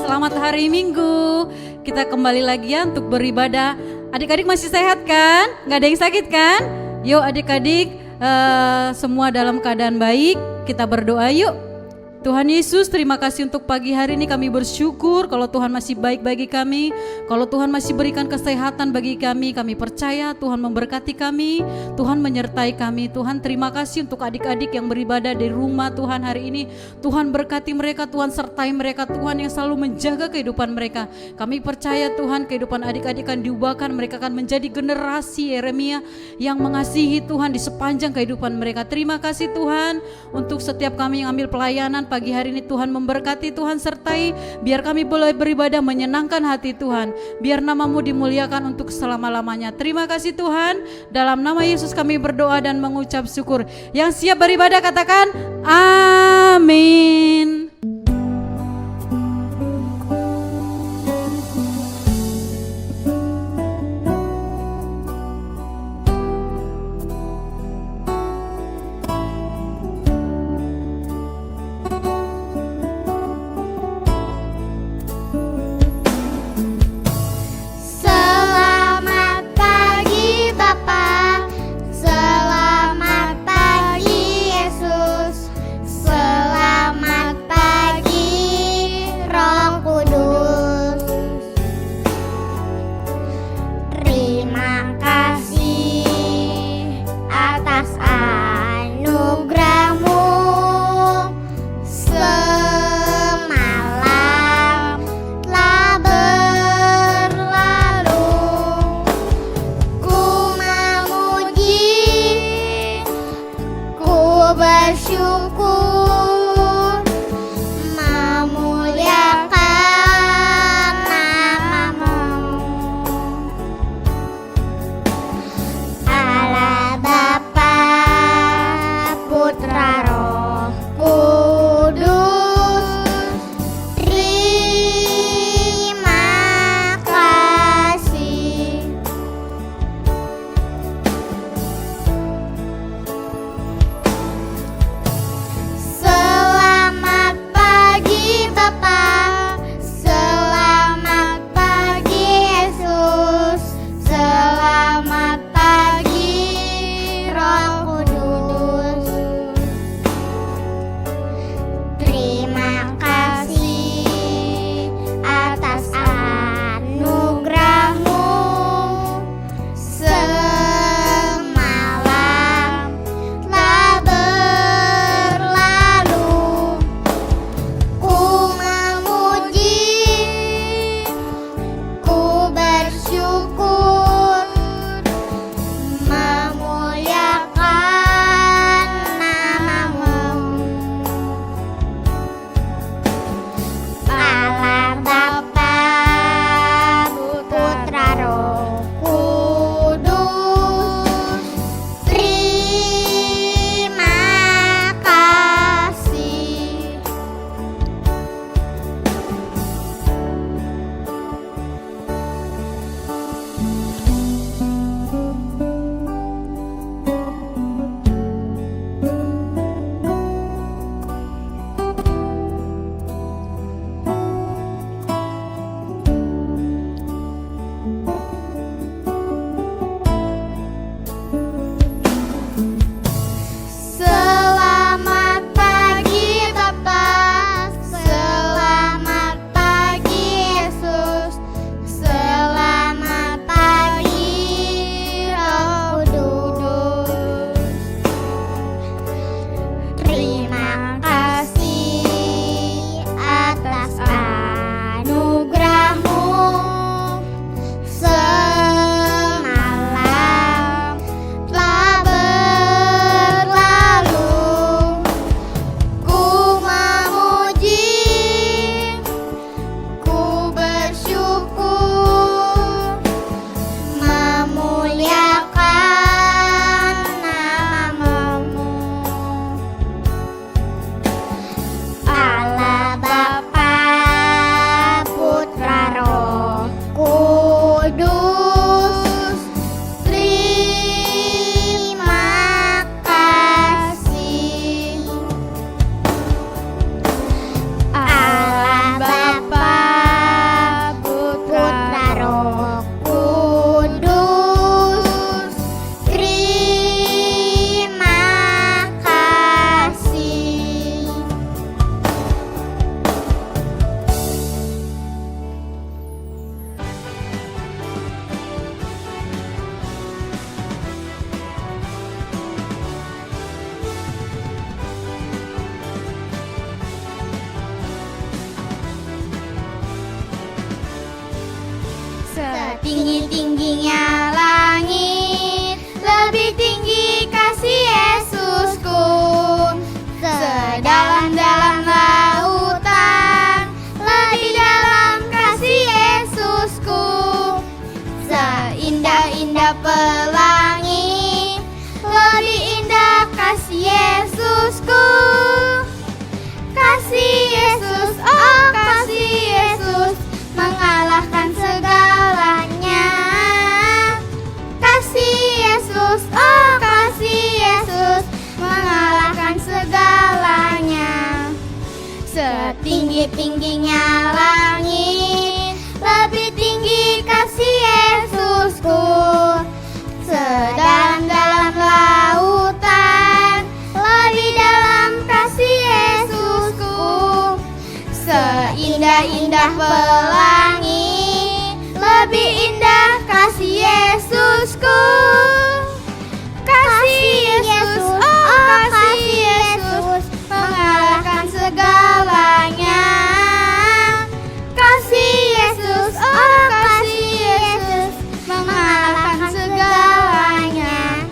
selamat hari Minggu. Kita kembali lagi ya untuk beribadah. Adik-adik masih sehat kan? Gak ada yang sakit kan? Yuk adik-adik semua dalam keadaan baik. Kita berdoa yuk. Tuhan Yesus, terima kasih untuk pagi hari ini. Kami bersyukur kalau Tuhan masih baik bagi kami, kalau Tuhan masih berikan kesehatan bagi kami. Kami percaya Tuhan memberkati kami, Tuhan menyertai kami. Tuhan terima kasih untuk adik-adik yang beribadah di rumah Tuhan hari ini. Tuhan berkati mereka, Tuhan sertai mereka, Tuhan yang selalu menjaga kehidupan mereka. Kami percaya Tuhan kehidupan adik-adik akan diubahkan, mereka akan menjadi generasi Yeremia yang mengasihi Tuhan di sepanjang kehidupan mereka. Terima kasih Tuhan untuk setiap kami yang ambil pelayanan pagi hari ini. Tuhan memberkati, Tuhan sertai, biar kami boleh beribadah menyenangkan hati Tuhan, biar namamu dimuliakan untuk selama-lamanya. Terima kasih Tuhan, dalam nama Yesus kami berdoa dan mengucap syukur. Yang siap beribadah katakan amin. Selamat pagi Yesus, selamat pagi. Setinggi-tingginya langit, lebih tinggi kasih Yesusku. Sedalam-dalam lautan, lebih dalam kasih Yesusku. Seindah-indah pelangi, lebih indah kasih Yesusku. Kasih Yesus, oh kasih Yesus, mengalahkan segalanya. Kasih Yesus, oh kasih Yesus, mengalahkan segalanya. Setinggi-tingginya langit, lebih tinggi kasih Yesusku. Sedalam-dalam lautan, lebih dalam kasih Yesusku. Seindah-indah pelangi, lebih indah kasih Yesusku. Kasih Yesus, oh kasih Yesus, mengalahkan segalanya. Kasih Yesus, oh kasih Yesus, mengalahkan segalanya.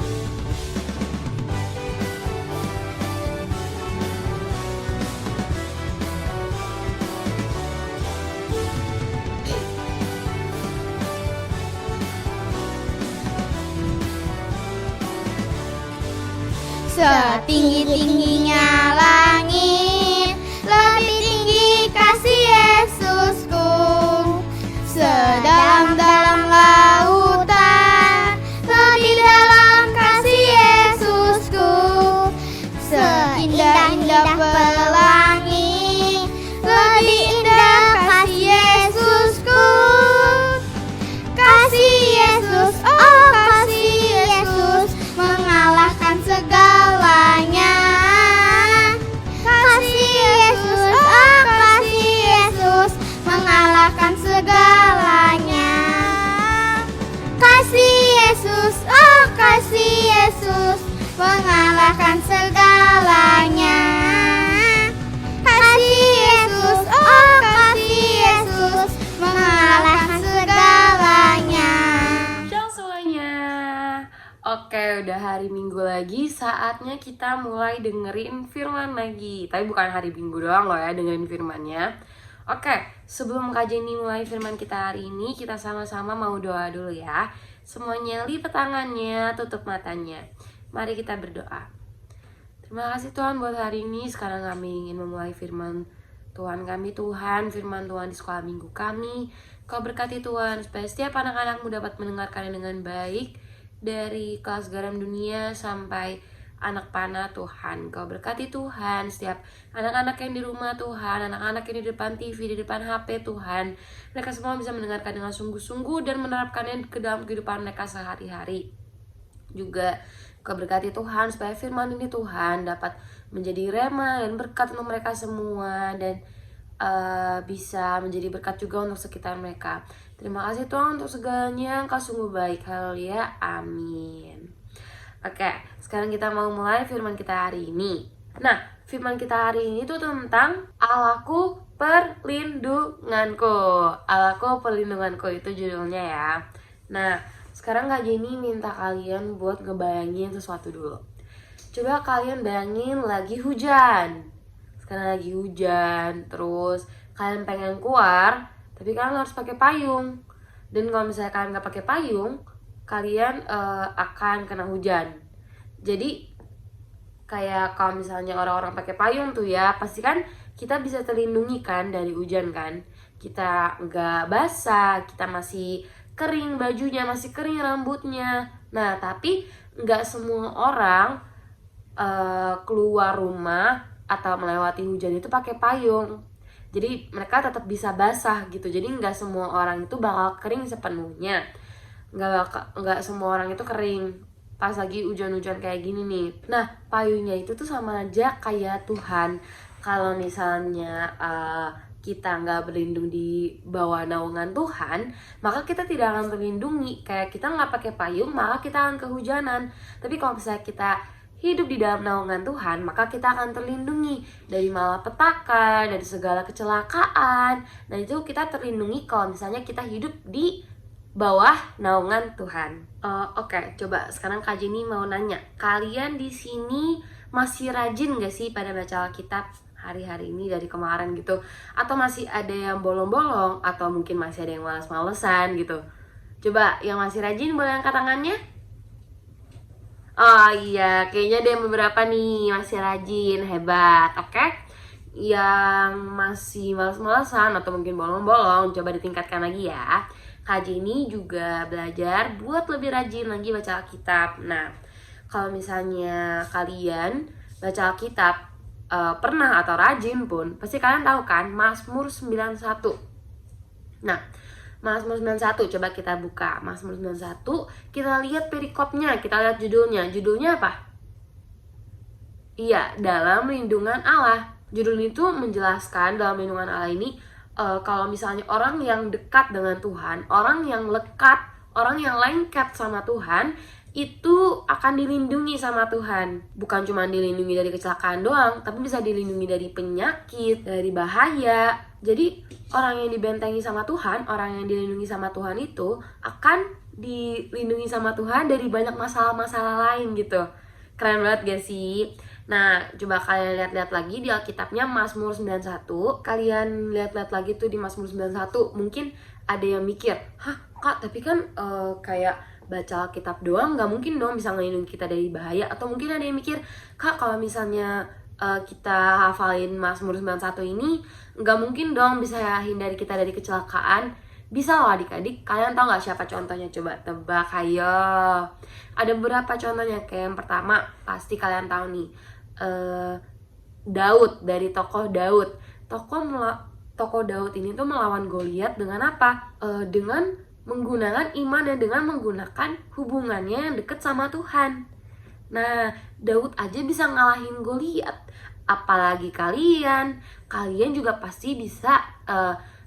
Setinggi-tingginya langit, lebih tinggi kasih Yesusku. Sedalam-dalam lautan, lebih dalam kasih Yesusku. Seindah-indah pelangi, lebih indah kasih Yesusku. Kasih Yesus, oh kasih Yesus, mengalahkan segalanya. Kasih Yesus, oh kasih Yesus, mengalahkan segalanya. Kasih Yesus, oh kasih Yesus, mengalahkan segalanya. Kasih Yesus, oh kasih Yesus, mengalahkan segalanya. Ciao semuanya. Oke, udah hari Minggu lagi, saatnya kita mulai dengerin firman lagi. Tapi bukan hari Minggu doang loh ya dengerin firmannya. Oke, sebelum Kak Jenny mulai firman kita hari ini, kita sama-sama mau doa dulu ya. Semuanya lipat tangannya, tutup matanya. Mari kita berdoa. Terima kasih Tuhan buat hari ini. Sekarang kami ingin memulai firman Tuhan kami, Tuhan, firman Tuhan di sekolah minggu kami. Kau berkati Tuhan, supaya setiap anak-anakmu dapat mendengarkannya dengan baik. Dari kelas garam dunia sampai anak panah Tuhan. Kau berkati Tuhan setiap anak-anak yang di rumah Tuhan, anak-anak yang di depan TV, di depan HP Tuhan. Mereka semua bisa mendengarkan dengan sungguh-sungguh dan menerapkannya ke dalam kehidupan mereka sehari-hari. Juga Kau berkati Tuhan supaya firman ini Tuhan dapat menjadi rema dan berkat untuk mereka semua. Dan bisa menjadi berkat juga untuk sekitar mereka. Terima kasih Tuhan untuk segalanya, Engkau sungguh baik. Haleluya, amin. Oke, sekarang kita mau mulai firman kita hari ini. Nah, firman kita hari ini tuh tentang Allahku perlindunganku. Allahku perlindunganku itu judulnya ya. Nah, sekarang Kak Jenny minta kalian buat ngebayangin sesuatu dulu. Coba kalian bayangin lagi hujan. Sekarang lagi hujan, terus kalian pengen keluar, tapi kalian harus pakai payung. Dan kalau misalnya kalian nggak pakai payung, kalian akan kena hujan. Jadi kayak kalau misalnya orang-orang pakai payung tuh ya, pasti kan kita bisa terlindungi kan dari hujan kan. Kita nggak basah, kita masih kering bajunya, masih kering rambutnya. Nah tapi nggak semua orang keluar rumah atau melewati hujan itu pakai payung. Jadi mereka tetap bisa basah gitu. Jadi nggak semua orang itu bakal kering sepenuhnya. Nggak semua orang itu kering pas lagi hujan-hujan kayak gini nih. Nah payungnya itu tuh sama aja kayak Tuhan. Kalau misalnya kita nggak berlindung di bawah naungan Tuhan, maka kita tidak akan terlindungi. Kayak kita nggak pakai payung, maka kita akan kehujanan. Tapi kalau misalnya kita hidup di dalam naungan Tuhan, maka kita akan terlindungi dari malapetaka, dari segala kecelakaan. Nah itu kita terlindungi kalau misalnya kita hidup di bawah naungan Tuhan. Oke, coba sekarang Kak Jenny mau nanya, kalian di sini masih rajin gak sih pada baca Alkitab hari-hari ini dari kemarin gitu? Atau masih ada yang bolong-bolong? Atau mungkin masih ada yang malas-malesan gitu? Coba yang masih rajin boleh angkat tangannya? Oh iya, kayaknya ada yang beberapa nih masih rajin, hebat, oke? Yang masih malas-malesan atau mungkin bolong-bolong, coba ditingkatkan lagi ya. Kak Jenny juga belajar buat lebih rajin lagi baca Alkitab. Nah, kalau misalnya kalian baca Alkitab pernah atau rajin pun, pasti kalian tahu kan Mazmur 91. Nah, Mazmur 91 coba kita buka. Mazmur 91, kita lihat perikopnya, kita lihat judulnya. Judulnya apa? Iya, dalam lindungan Allah. Judul itu menjelaskan dalam lindungan Allah ini kalau misalnya orang yang dekat dengan Tuhan, orang yang lekat, orang yang lengket sama Tuhan, itu akan dilindungi sama Tuhan. Bukan cuma dilindungi dari kecelakaan doang, tapi bisa dilindungi dari penyakit, dari bahaya. Jadi orang yang dibentengi sama Tuhan, orang yang dilindungi sama Tuhan itu akan dilindungi sama Tuhan dari banyak masalah-masalah lain gitu. Keren banget gak sih? Nah, coba kalian lihat-lihat lagi di Alkitabnya Mazmur 91. Kalian lihat-lihat lagi tuh di Mazmur 91. Mungkin ada yang mikir, hah Kak, tapi kan kayak baca Alkitab doang gak mungkin dong bisa ngelindungi kita dari bahaya. Atau mungkin ada yang mikir, Kak, kalau misalnya kita hafalin Mazmur 91 ini gak mungkin dong bisa hindari kita dari kecelakaan. Bisa loh adik-adik, kalian tahu gak siapa contohnya? Coba tebak, ayo. Ada beberapa contohnya, kayak yang pertama pasti kalian tahu nih, Daud, dari tokoh Daud. Tokoh Daud ini tuh melawan Goliat dengan apa? Dengan menggunakan iman dan dengan menggunakan hubungannya yang deket sama Tuhan. Nah, Daud aja bisa ngalahin Goliat. Apalagi kalian juga pasti bisa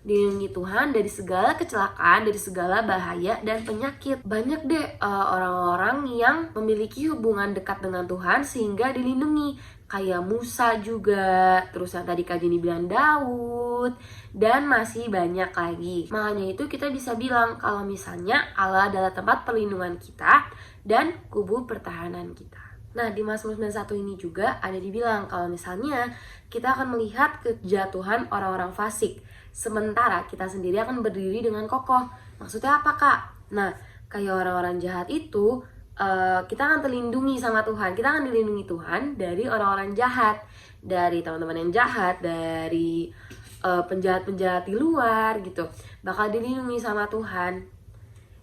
dilindungi Tuhan dari segala kecelakaan, dari segala bahaya dan penyakit. Banyak deh orang-orang yang memiliki hubungan dekat dengan Tuhan sehingga dilindungi. Kayak Musa juga, terus yang tadi Kak Jenny bilang Daud, dan masih banyak lagi. Makanya itu kita bisa bilang kalau misalnya Allah adalah tempat perlindungan kita dan kubu pertahanan kita. Nah, di Mazmur 91 ini juga ada dibilang kalau misalnya kita akan melihat kejatuhan orang-orang fasik, sementara kita sendiri akan berdiri dengan kokoh. Maksudnya apa, Kak? Nah, kayak orang-orang jahat itu, kita akan terlindungi sama Tuhan. Kita akan dilindungi Tuhan dari orang-orang jahat, dari teman-teman yang jahat, dari penjahat-penjahat di luar gitu. Bakal dilindungi sama Tuhan.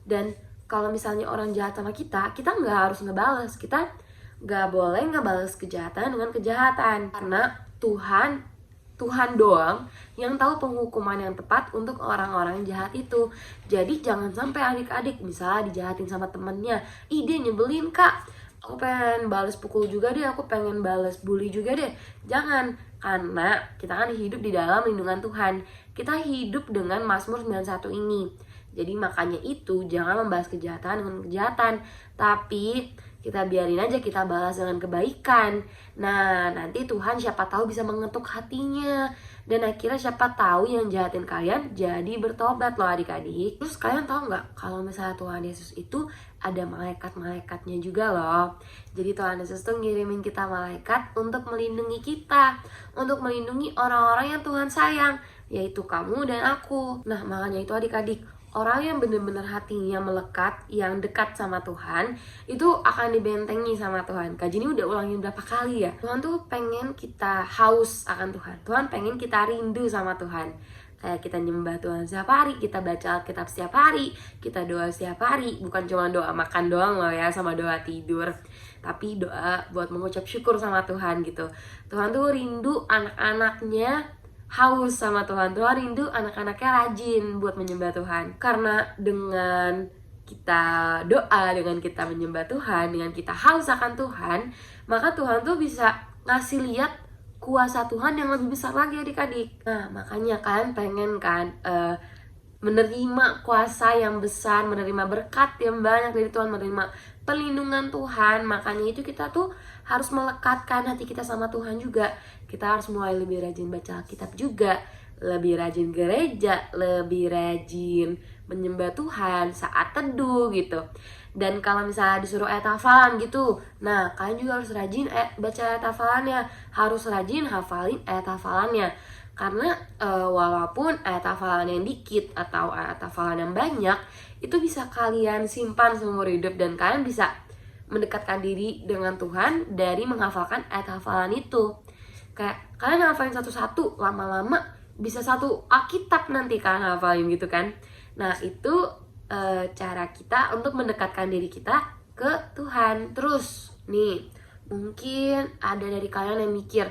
Dan kalau misalnya orang jahat sama kita nggak harus ngebales. Kita nggak boleh ngebales kejahatan dengan kejahatan, karena Tuhan doang yang tahu penghukuman yang tepat untuk orang-orang jahat itu. Jadi jangan sampai adik-adik misalnya dijahatin sama temennya, dia nyebelin Kak, aku pengen bales pukul juga deh, aku pengen bales bully juga deh. Jangan, karena kita kan hidup di dalam lindungan Tuhan. Kita hidup dengan Mazmur 91 ini. Jadi makanya itu jangan membalas kejahatan dengan kejahatan, tapi kita biarin aja, kita balas dengan kebaikan. Nah, nanti Tuhan siapa tahu bisa mengetuk hatinya. Dan akhirnya siapa tahu yang jahatin kalian jadi bertobat loh adik-adik. Terus kalian tahu nggak kalau misalnya Tuhan Yesus itu ada malaikat-malaikatnya juga loh. Jadi Tuhan Yesus tuh ngirimin kita malaikat untuk melindungi kita, untuk melindungi orang-orang yang Tuhan sayang, yaitu kamu dan aku. Nah, makanya itu adik-adik, orang yang benar-benar hatinya melekat, yang dekat sama Tuhan, itu akan dibentengi sama Tuhan. Kak Jenny udah ulangin berapa kali ya. Tuhan tuh pengen kita haus akan Tuhan. Tuhan pengen kita rindu sama Tuhan. Kayak kita nyembah Tuhan setiap hari, kita baca Alkitab setiap hari, kita doa setiap hari. Bukan cuma doa makan doang loh ya, sama doa tidur, tapi doa buat mengucap syukur sama Tuhan gitu. Tuhan tuh rindu anak-anaknya haus sama Tuhan. Tuhan rindu anak-anaknya rajin buat menyembah Tuhan. Karena dengan kita doa, dengan kita menyembah Tuhan, dengan kita haus akan Tuhan, maka Tuhan tuh bisa ngasih lihat kuasa Tuhan yang lebih besar lagi adik-adik. Nah, makanya kalian pengen kan menerima kuasa yang besar, menerima berkat yang banyak dari Tuhan, menerima perlindungan Tuhan. Makanya itu kita tuh harus melekatkan hati kita sama Tuhan juga. Kita harus mulai lebih rajin baca Alkitab juga. lebih rajin gereja, lebih rajin menyembah Tuhan saat teduh gitu. Dan kalau misalnya disuruh ayat hafalan gitu, nah kalian juga harus rajin baca ayat hafalannya, harus rajin hafalin ayat hafalannya. Karena walaupun ayat hafalan yang dikit atau ayat hafalan yang banyak, itu bisa kalian simpan seumur hidup dan kalian bisa mendekatkan diri dengan Tuhan dari menghafalkan ayat hafalan itu. Kayak kalian hafalin satu-satu, lama-lama bisa satu Alkitab nanti kalian hafalin gitu kan. Nah itu cara kita untuk mendekatkan diri kita ke Tuhan. Terus nih, mungkin ada dari kalian yang mikir,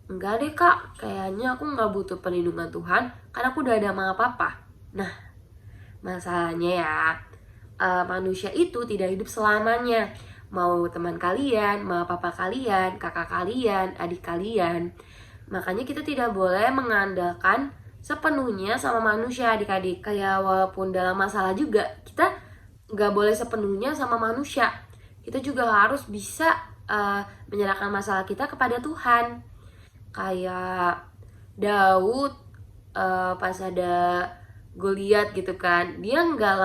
enggak deh kak, kayaknya aku nggak butuh perlindungan Tuhan karena aku udah ada sama papa. Nah, masalahnya ya, manusia itu tidak hidup selamanya. Mau teman kalian, mau papa kalian, kakak kalian, adik kalian. Makanya kita tidak boleh mengandalkan sepenuhnya sama manusia, adik-adik. Kayak walaupun dalam masalah juga, kita nggak boleh sepenuhnya sama manusia. Kita juga harus bisa menyerahkan masalah kita kepada Tuhan. Kayak Daud pas ada Goliat gitu kan, dia nggak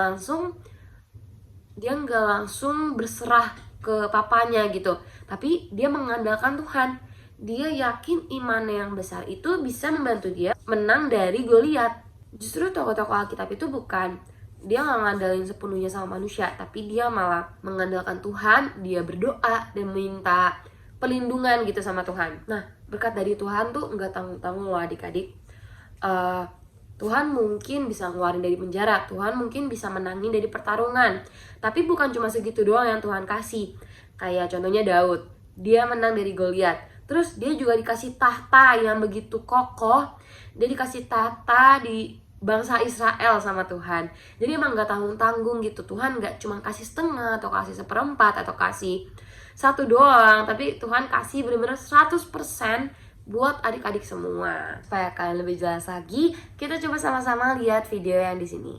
langsung berserah ke papanya gitu, tapi dia mengandalkan Tuhan. Dia yakin imannya yang besar itu bisa membantu dia menang dari Goliat. Justru tokoh-tokoh Alkitab itu bukan dia nggak ngandalin sepenuhnya sama manusia, tapi dia malah mengandalkan Tuhan. Dia berdoa dan minta pelindungan gitu sama Tuhan. Nah, berkat dari Tuhan tuh nggak tanggung-tanggung loh adik-adik. Tuhan mungkin bisa ngeluarin dari penjara, Tuhan mungkin bisa menangin dari pertarungan. Tapi bukan cuma segitu doang yang Tuhan kasih. Kayak contohnya Daud, dia menang dari Goliat. Terus dia juga dikasih tahta yang begitu kokoh. Dia dikasih tahta di bangsa Israel sama Tuhan. Jadi emang gak tanggung-tanggung gitu. Tuhan gak cuma kasih setengah atau kasih seperempat atau kasih satu doang, tapi Tuhan kasih benar-benar 100% buat adik-adik semua. Supaya kalian lebih jelas lagi, kita coba sama-sama lihat video yang di sini.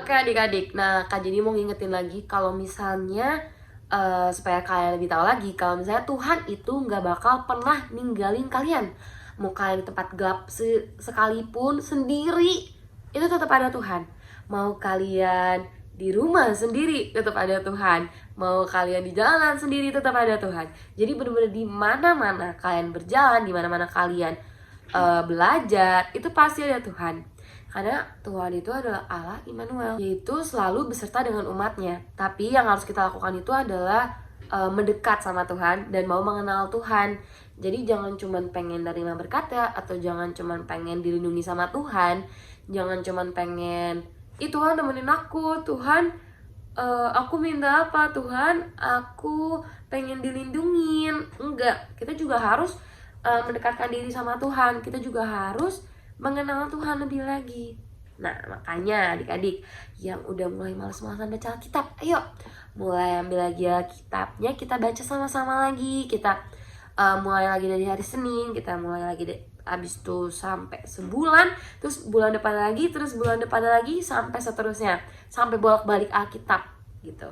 Oke adik-adik, nah Kak Jenny mau ngingetin lagi kalau misalnya supaya kalian lebih tahu lagi kalau misalnya Tuhan itu nggak bakal pernah ninggalin kalian. Mau kalian di tempat gelap sekalipun sendiri, itu tetap ada Tuhan. Mau kalian di rumah sendiri, tetap ada Tuhan. Mau kalian di jalan sendiri, tetap ada Tuhan. Jadi benar-benar di mana-mana kalian berjalan, di mana-mana kalian belajar, itu pasti ada Tuhan. Karena Tuhan itu adalah Allah Immanuel, yaitu selalu beserta dengan umatnya. Tapi yang harus kita lakukan itu adalah mendekat sama Tuhan dan mau mengenal Tuhan. Jadi jangan cuman pengen nerima berkatnya, atau jangan cuman pengen dilindungi sama Tuhan. Jangan cuman pengen, Tuhan temenin aku, Tuhan aku minta apa, Tuhan aku pengen dilindungin. Enggak, kita juga harus mendekatkan diri sama Tuhan. Kita juga harus mengenal Tuhan lebih lagi. Nah, makanya adik-adik yang udah mulai malas-malasan baca Alkitab, ayo mulai ambil lagi ya kitabnya, kita baca sama-sama lagi. Kita mulai lagi dari hari Senin, kita mulai lagi habis itu sampai sebulan, terus bulan depan lagi, terus bulan depan lagi, sampai seterusnya, sampai bolak-balik Alkitab gitu.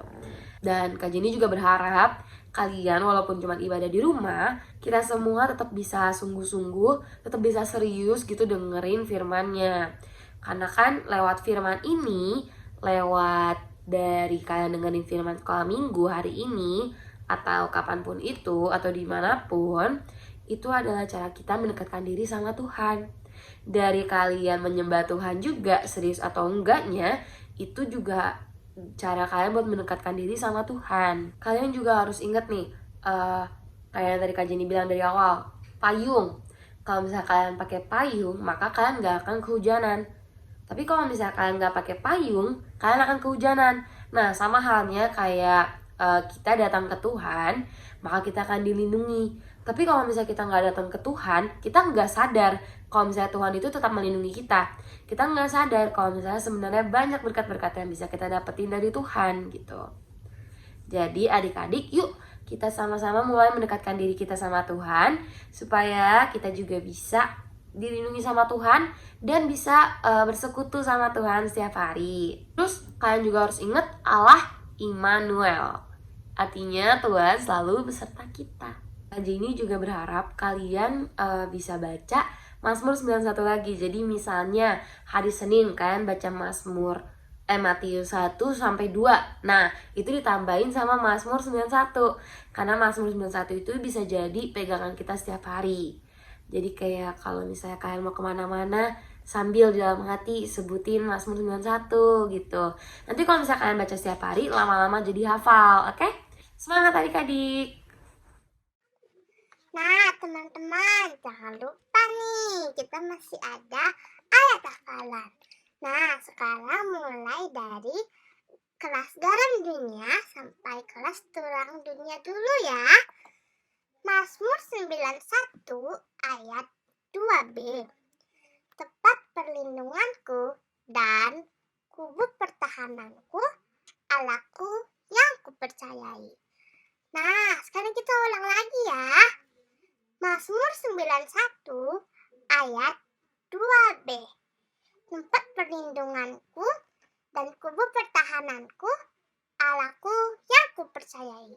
Dan Kak Jenny juga berharap kalian walaupun cuma ibadah di rumah, kita semua tetap bisa sungguh-sungguh, tetap bisa serius gitu dengerin firman-Nya. Karena kan lewat firman ini, lewat dari kalian dengerin firman sekolah minggu hari ini, atau kapanpun itu, atau dimanapun, itu adalah cara kita mendekatkan diri sama Tuhan. Dari kalian menyembah Tuhan juga, serius atau enggaknya, itu juga cara kalian buat mendekatkan diri sama Tuhan. Kalian juga harus ingat nih, kayak yang tadi Kak Jenny bilang dari awal, payung. Kalau misalnya kalian pakai payung, maka kalian gak akan kehujanan. Tapi kalau misalnya kalian gak pakai payung, kalian akan kehujanan. Nah, sama halnya kayak kita datang ke Tuhan, maka kita akan dilindungi. Tapi kalau misalnya kita nggak datang ke Tuhan, kita nggak sadar kalau misalnya Tuhan itu tetap melindungi kita. Kita nggak sadar kalau misalnya sebenarnya banyak berkat-berkat yang bisa kita dapetin dari Tuhan gitu. Jadi adik-adik, yuk kita sama-sama mulai mendekatkan diri kita sama Tuhan, supaya kita juga bisa dilindungi sama Tuhan dan bisa bersekutu sama Tuhan setiap hari. Terus kalian juga harus ingat Allah Immanuel, artinya Tuhan selalu beserta kita. Kak Jenny juga berharap kalian bisa baca Mazmur 91 lagi. Jadi misalnya hari Senin kan baca Matius 1 sampai 2. Nah, itu ditambahin sama Mazmur 91. Karena Mazmur 91 itu bisa jadi pegangan kita setiap hari. Jadi kayak kalau misalnya kalian mau kemana-mana, sambil di dalam hati sebutin Mazmur 91 gitu. Nanti kalau misalnya kalian baca setiap hari, lama-lama jadi hafal, oke? Semangat adik-adik! Nah, teman-teman, jangan lupa nih, kita masih ada ayat hafalan. Nah, sekarang mulai dari kelas garam dunia sampai kelas terang dunia dulu ya. Mazmur 91 ayat 2b. Tempat perlindunganku dan kubu pertahananku, Allahku yang kupercayai. Nah, sekarang kita ulang lagi ya. Mazmur 91 ayat 2b. Tempat perlindunganku dan kubu pertahananku, Allahku yang kupercayai.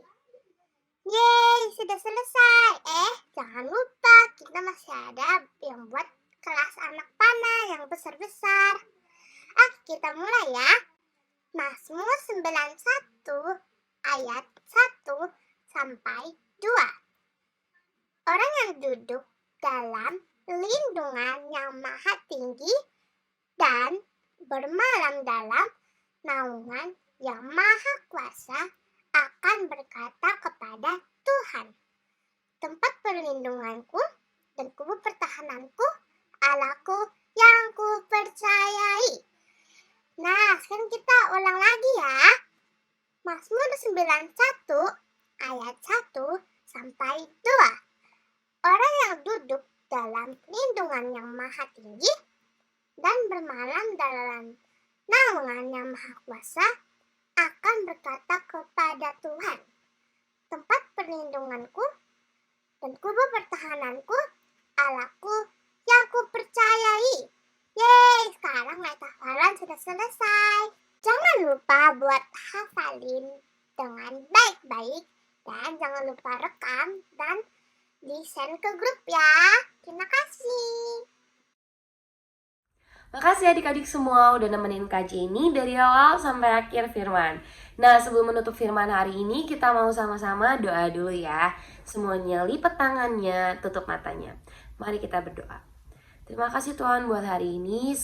Yeay, sudah selesai. Jangan lupa kita masih ada yang buat kelas anak panah yang besar-besar. Kita mulai ya. Mazmur 91 ayat 1 sampai 2. Orang yang duduk dalam lindungan yang maha tinggi dan bermalam dalam naungan yang maha kuasa akan berkata kepada Tuhan, tempat perlindunganku dan kubu pertahananku, Allahku yang kupercayai. Nah, sekarang kita ulang lagi ya. Mazmur 91 ayat 1 sampai 2. Orang yang duduk dalam lindungan yang maha tinggi dan bermalam dalam naungan yang maha kuasa akan berkata kepada Tuhan, tempat perlindunganku dan kubu pertahananku, Allahku yang kupercayai. Yeay, sekarang ayat hafalan sudah selesai. Jangan lupa buat hafalin dengan baik-baik dan jangan lupa rekam dan di-send ke grup ya. Terima kasih. Makasih adik-adik semua udah nemenin Kak Jenny dari awal sampai akhir firman. Nah, sebelum menutup firman hari ini, kita mau sama-sama doa dulu ya. Semuanya lipat tangannya, tutup matanya. Mari kita berdoa. Terima kasih Tuhan buat hari ini.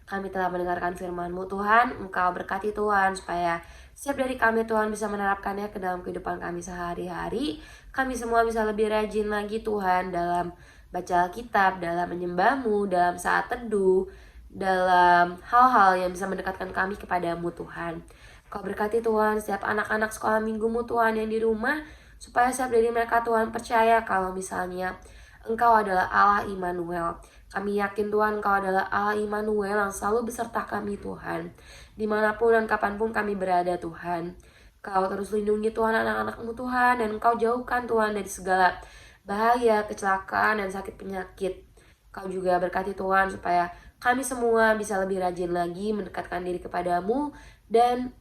Kami telah mendengarkan firman-Mu Tuhan. Engkau berkati Tuhan supaya setiap dari kami Tuhan bisa menerapkannya ke dalam kehidupan kami sehari-hari. Kami semua bisa lebih rajin lagi Tuhan dalam baca Alkitab, dalam menyembah-Mu, dalam saat teduh, dalam hal-hal yang bisa mendekatkan kami kepadamu Tuhan. Kau berkati Tuhan setiap anak-anak sekolah minggumu Tuhan yang di rumah, supaya setiap dari mereka Tuhan percaya kalau misalnya Engkau adalah Allah Immanuel. Kami yakin Tuhan Engkau adalah Allah Immanuel yang selalu beserta kami Tuhan, dimanapun dan kapanpun kami berada Tuhan. Kau terus lindungi Tuhan anak-anak-Mu Tuhan, dan Engkau jauhkan Tuhan dari segala bahaya, kecelakaan, dan sakit penyakit. Kau juga berkati Tuhan supaya kami semua bisa lebih rajin lagi mendekatkan diri kepadamu dan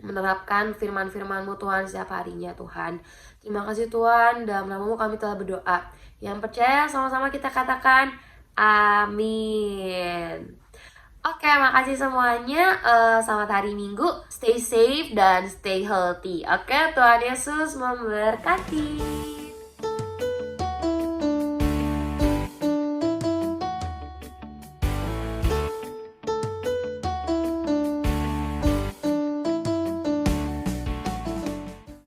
menerapkan firman-firman-Mu Tuhan setiap harinya Tuhan. Terima kasih Tuhan, dalam nama-Mu kami telah berdoa. Yang percaya sama-sama kita katakan amin. Oke, makasih semuanya. Selamat hari Minggu. Stay safe dan stay healthy. Oke, Tuhan Yesus memberkati.